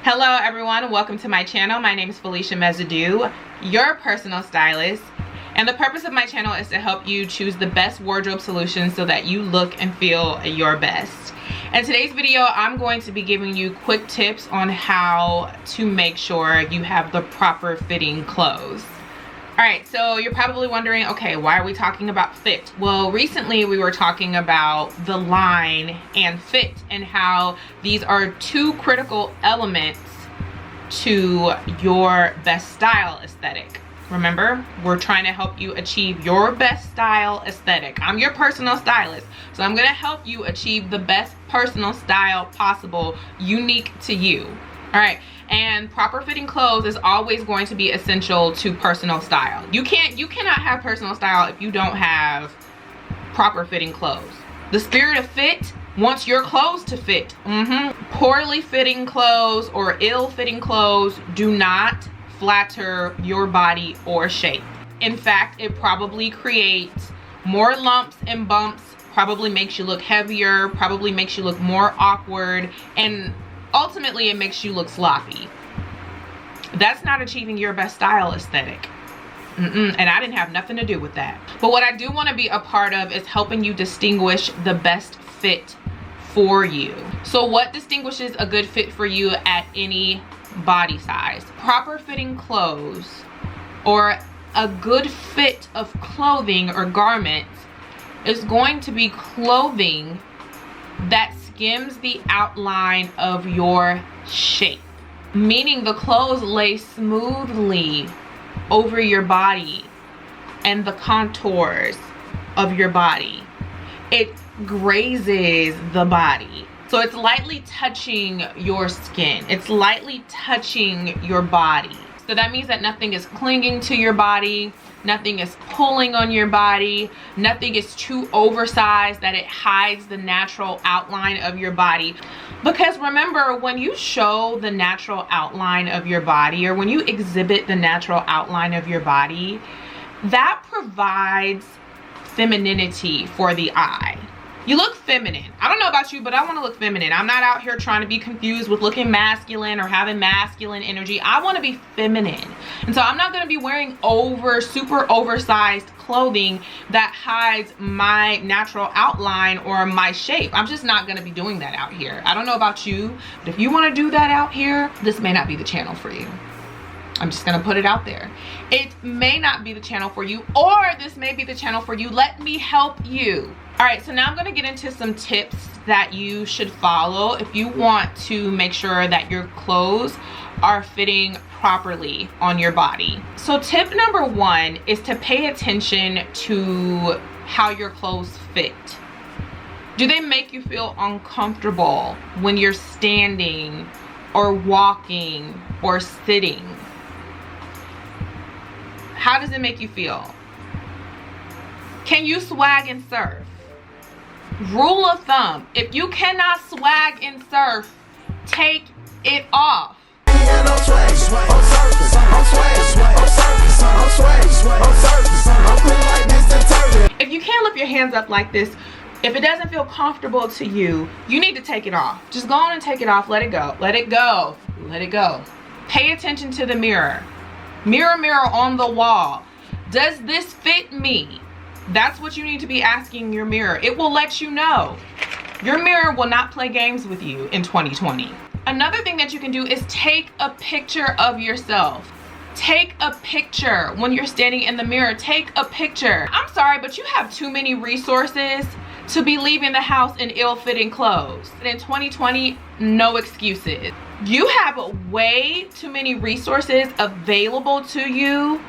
Hello everyone, welcome to my channel. My name is Felicia Mesadieu, your personal stylist. And the purpose of my channel is to help you choose the best wardrobe solutions so that you look and feel your best. In today's video, I'm going to be giving you quick tips on how to make sure you have the proper fitting clothes. Alright, so you're probably wondering, okay, why are we talking about fit? Well, recently we were talking about the line and fit and how these are two critical elements to your best style aesthetic. Remember, we're trying to help you achieve your best style aesthetic. I'm your personal stylist, so I'm going to help you achieve the best personal style possible, unique to you. Alright, and proper fitting clothes is always going to be essential to personal style. You cannot have personal style if you don't have proper fitting clothes. The spirit of fit wants your clothes to fit. Poorly fitting clothes or ill-fitting clothes do not flatter your body or shape. In fact, it probably creates more lumps and bumps, probably makes you look heavier, probably makes you look more awkward, and ultimately it makes you look sloppy. That's not achieving your best style aesthetic. And I didn't have nothing to do with that. But what I do want to be a part of is helping you distinguish the best fit for you. So what distinguishes a good fit for you at any body size? Proper fitting clothes or a good fit of clothing or garments is going to be clothing that skims the outline of your shape, meaning the clothes lay smoothly over your body and the contours of your body. It grazes the body, so it's lightly touching your skin, it's lightly touching your body. So that means that nothing is clinging to your body, nothing is pulling on your body, nothing is too oversized that it hides the natural outline of your body. Because remember, when you show the natural outline of your body, or when you exhibit the natural outline of your body, that provides femininity for the eye. You look feminine. I don't know about you, but I want to look feminine. I'm not out here trying to be confused with looking masculine or having masculine energy. I want to be feminine. And so I'm not going to be wearing super oversized clothing that hides my natural outline or my shape. I'm just not going to be doing that out here. I don't know about you, but if you want to do that out here, this may not be the channel for you. I'm just gonna put it out there. It may not be the channel for you, or this may be the channel for you. Let me help you. All right, so now I'm gonna get into some tips that you should follow if you want to make sure that your clothes are fitting properly on your body. So tip number one is to pay attention to how your clothes fit. Do they make you feel uncomfortable when you're standing or walking or sitting? How does it make you feel? Can you swag and surf? Rule of thumb, if you cannot swag and surf, take it off. If you can't lift your hands up like this, if it doesn't feel comfortable to you, you need to take it off. Just go on and take it off. Let it go. Let it go. Let it go. Pay attention to the mirror. Mirror, mirror on the wall. Does this fit me? That's what you need to be asking your mirror. It will let you know. Your mirror will not play games with you in 2020. Another thing that you can do is take a picture of yourself. Take a picture when you're standing in the mirror. Take a picture. I'm sorry, but you have too many resources to be leaving the house in ill-fitting clothes. And in 2020, no excuses. You have way too many resources available to you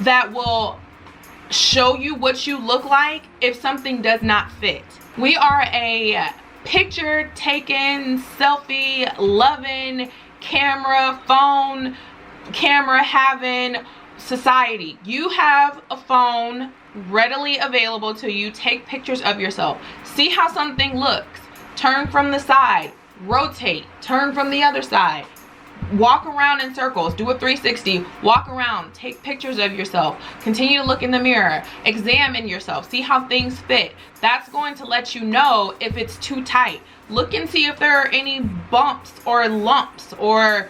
that will show you what you look like if something does not fit. We are a picture taken, selfie loving, phone camera having society. You have a phone readily available to you. Take pictures of yourself. See how something looks. Turn from the side. Rotate. Turn from the other side. walk around in circles, do a 360, walk around, take pictures of yourself, continue to look in the mirror, examine yourself, see how things fit. That's going to let you know if it's too tight. Look and see if there are any bumps or lumps or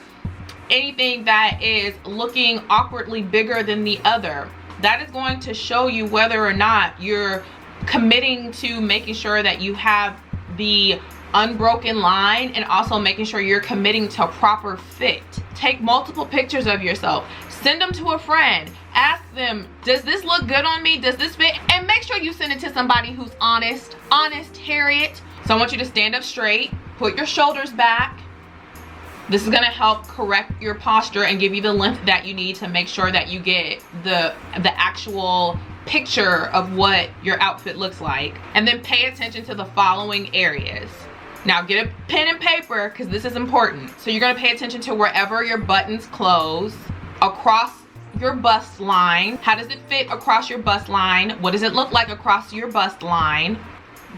anything that is looking awkwardly bigger than the other. That is going to show you whether or not you're committing to making sure that you have the unbroken line, and also making sure you're committing to proper fit. Take multiple pictures of yourself, send them to a friend, ask them, does this look good on me, does this fit? And make sure you send it to somebody who's honest, Harriet. So I want you to stand up straight, put your shoulders back. This is going to help correct your posture and give you the length that you need to make sure that you get the actual picture of what your outfit looks like. And then pay attention to the following areas. Now get a pen and paper, because this is important. So you're going to pay attention to wherever your buttons close, across your bust line. How does it fit across your bust line? What does it look like across your bust line?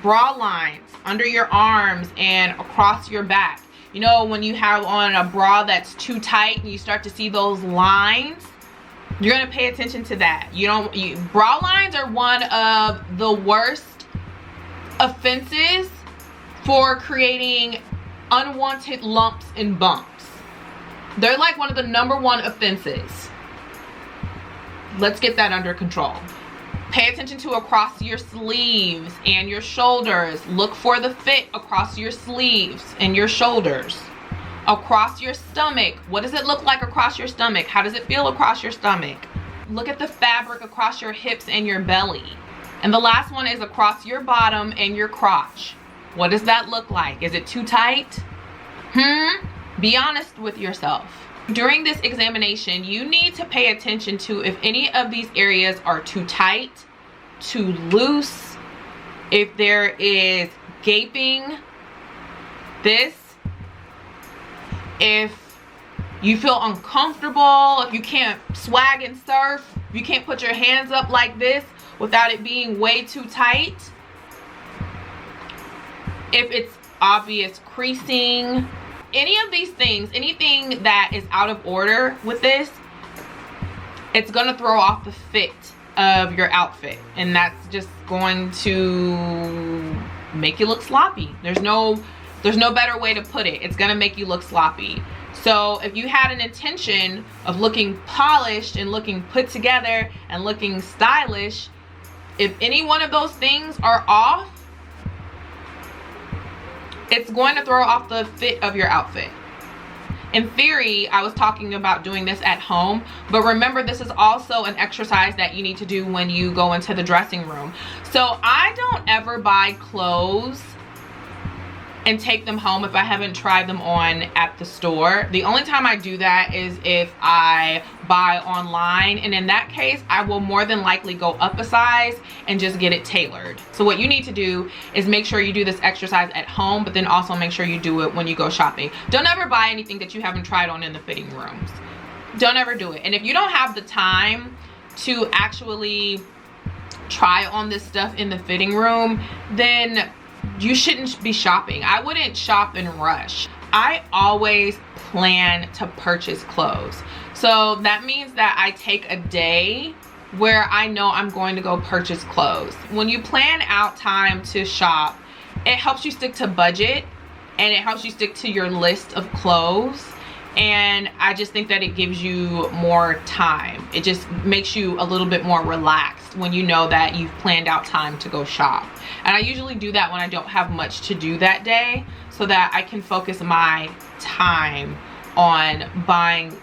Bra lines under your arms and across your back. You know, when you have on a bra that's too tight and you start to see those lines, you're going to pay attention to that. Bra lines are one of the worst offenses for creating unwanted lumps and bumps. They're like one of the #1 offenses. Let's get that under control. Pay attention to across your sleeves and your shoulders. Look for the fit across your sleeves and your shoulders. Across your stomach. What does it look like across your stomach? How does it feel across your stomach? Look at the fabric across your hips and your belly. And the last one is across your bottom and your crotch. What does that look like? Is it too tight? Be honest with yourself. During this examination, you need to pay attention to if any of these areas are too tight, too loose, if there is gaping, if you feel uncomfortable, if you can't swag and surf, if you can't put your hands up like this without it being way too tight, if it's obvious creasing, any of these things, anything that is out of order with this, it's gonna throw off the fit of your outfit, and that's just going to make you look sloppy. There's no better way to put it. It's gonna make you look sloppy. So if you had an intention of looking polished and looking put together and looking stylish, if any one of those things are off, it's going to throw off the fit of your outfit. In theory, I was talking about doing this at home, but remember, this is also an exercise that you need to do when you go into the dressing room. So I don't ever buy clothes and take them home if I haven't tried them on at the store. The only time I do that is if I buy online, and in that case I will more than likely go up a size and just get it tailored. So what you need to do is make sure you do this exercise at home, but then also make sure you do it when you go shopping. Don't ever buy anything that you haven't tried on in the fitting rooms. Don't ever do it. And if you don't have the time to actually try on this stuff in the fitting room, then you shouldn't be shopping. I wouldn't shop and rush. I always plan to purchase clothes. So that means that I take a day where I know I'm going to go purchase clothes. When you plan out time to shop, it helps you stick to budget, and it helps you stick to your list of clothes. And I just think that it gives you more time. It just makes you a little bit more relaxed when you know that you've planned out time to go shop. And I usually do that when I don't have much to do that day, so that I can focus my time on buying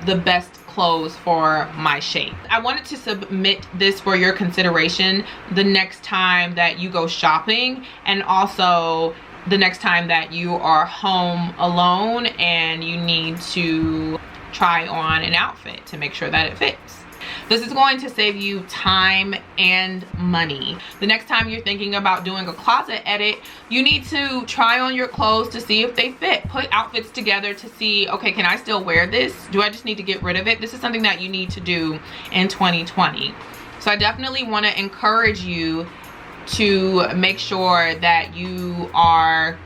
the best clothes for my shape. I wanted to submit this for your consideration the next time that you go shopping, and also the next time that you are home alone and you need to try on an outfit to make sure that it fits. This is going to save you time and money. The next time you're thinking about doing a closet edit, you need to try on your clothes to see if they fit. Put outfits together to see, okay, can I still wear this? Do I just need to get rid of it? This is something that you need to do in 2020. So I definitely want to encourage you to make sure that you are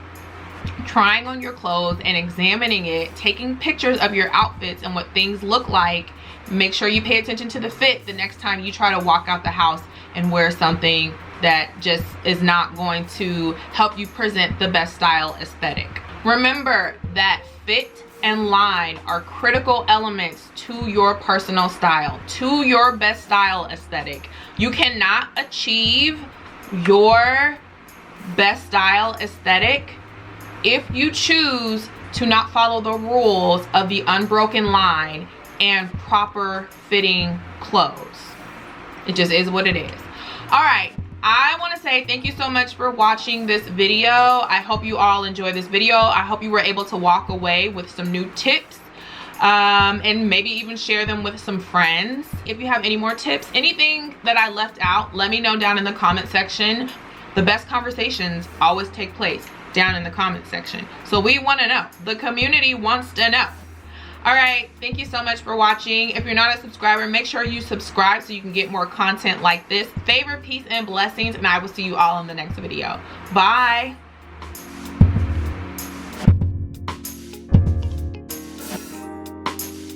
trying on your clothes and examining it, taking pictures of your outfits and what things look like. Make sure you pay attention to the fit the next time you try to walk out the house and wear something that just is not going to help you present the best style aesthetic. Remember that fit and line are critical elements to your personal style, to your best style aesthetic. You cannot achieve your best style aesthetic if you choose to not follow the rules of the unbroken line and proper fitting clothes. It just is what it is. All right, I want to say thank you so much for watching this video. I hope you all enjoyed this video. I hope you were able to walk away with some new tips, and maybe even share them with some friends. If you have any more tips, anything that I left out, let me know down in the comment section. The best conversations always take place down in the comment section, so we want to know. The community wants to know. All right, thank you so much for watching. If you're not a subscriber, make sure you subscribe so you can get more content like this. Favor, peace, and blessings, and I will see you all in the next video. Bye.